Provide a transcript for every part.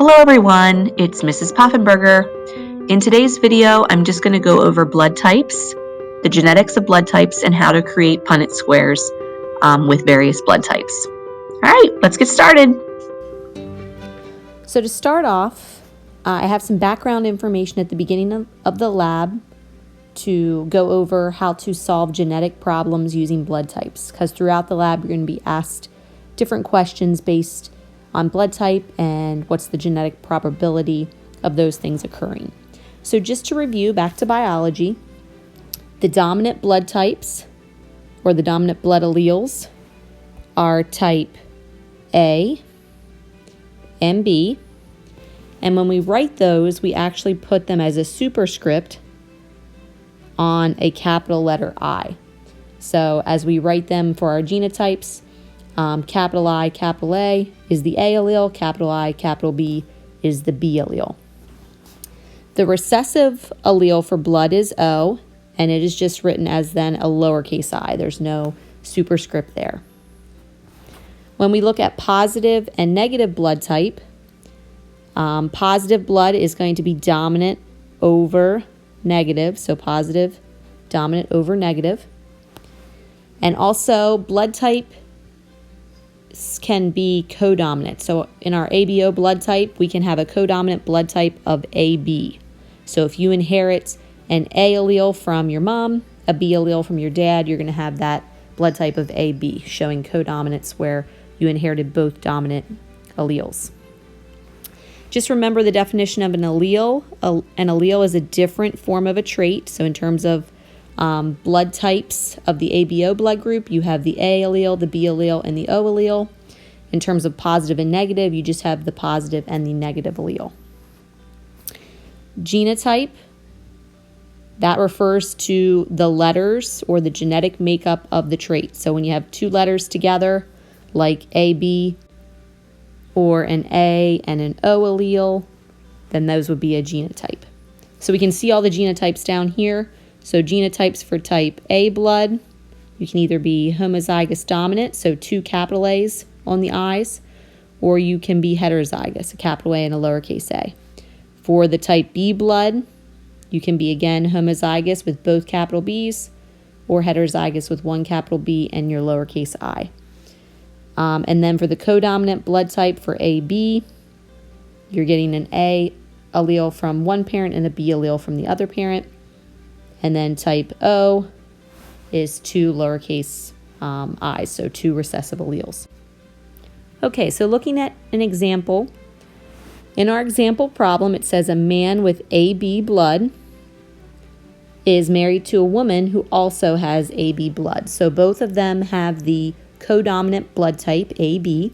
Hello everyone, it's Mrs. Poffenberger. In today's video, I'm just going to go over blood types, the genetics of blood types, and how to create Punnett squares with various blood types. All right, let's get started. So to start off, I have some background information at the beginning of the lab to go over how to solve genetic problems using blood types, because throughout the lab you're going to be asked different questions based on blood type and what's the genetic probability of those things occurring. So just to review, back to biology, the dominant blood types, or the dominant blood alleles, are type A and B. And when we write those, we actually put them as a superscript on a capital letter I. So as we write them for our genotypes, capital I, capital A is the A allele, capital I, capital B is the B allele. The recessive allele for blood is O, and it is just written as then a lowercase I. There's no superscript there. When we look at positive and negative blood type, positive blood is going to be dominant over negative, so positive, dominant over negative. And also blood type can be codominant. So in our ABO blood type, we can have a codominant blood type of AB. So if you inherit an A allele from your mom, a B allele from your dad, you're going to have that blood type of AB, showing codominance where you inherited both dominant alleles. Just remember the definition of an allele. An allele is a different form of a trait. So in terms of blood types of the ABO blood group, you have the A allele, the B allele, and the O allele. In terms of positive and negative, you just have the positive and the negative allele. Genotype, that refers to the letters or the genetic makeup of the trait. So when you have two letters together, like AB, or an A and an O allele, then those would be a genotype. So we can see all the genotypes down here. So genotypes for type A blood, you can either be homozygous dominant, so two capital A's on the I's, or you can be heterozygous, a capital A and a lowercase a. For the type B blood, you can be again homozygous with both capital B's, or heterozygous with one capital B and your lowercase I. And then for the codominant blood type for AB, you're getting an A allele from one parent and a B allele from the other parent. And then type O is two lowercase i's, so two recessive alleles. Okay, so looking at an example. In our example problem, it says a man with AB blood is married to a woman who also has AB blood. So both of them have the codominant blood type AB.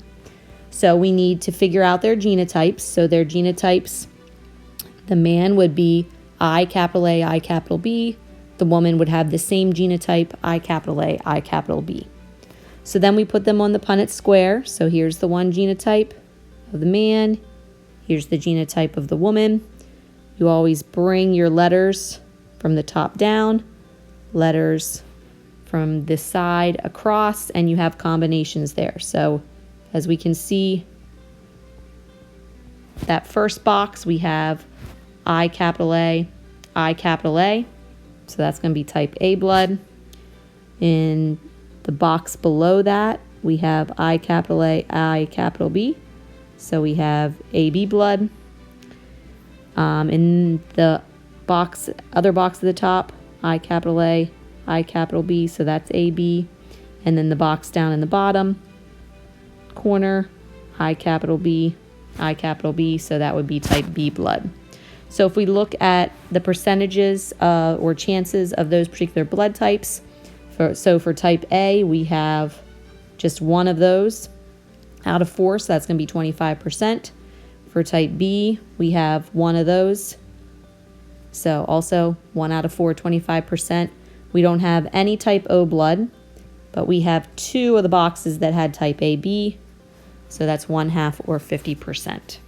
So we need to figure out their genotypes. So their genotypes, the man would be I capital A, I capital B. The woman would have the same genotype, I capital A, I capital B. So then we put them on the Punnett square. So here's the one genotype of the man. Here's the genotype of the woman. You always bring your letters from the top down, letters from this side across, and you have combinations there. So as we can see, that first box, we have I capital A, I capital A. So that's going to be type A blood. In the box below that, we have I capital A, I capital B. So we have AB blood. In the other box at the top, I capital A, I capital B, so that's AB. And then the box down in the bottom corner, I capital B, I capital B, so that would be type B blood. So if we look at the percentages or chances of those particular blood types, for type A, we have just one of those out of 4, so that's going to be 25%. For type B, we have one of those, so also 1 out of 4, 25%. We don't have any type O blood, but we have 2 of the boxes that had type AB, so that's 1/2 or 50%.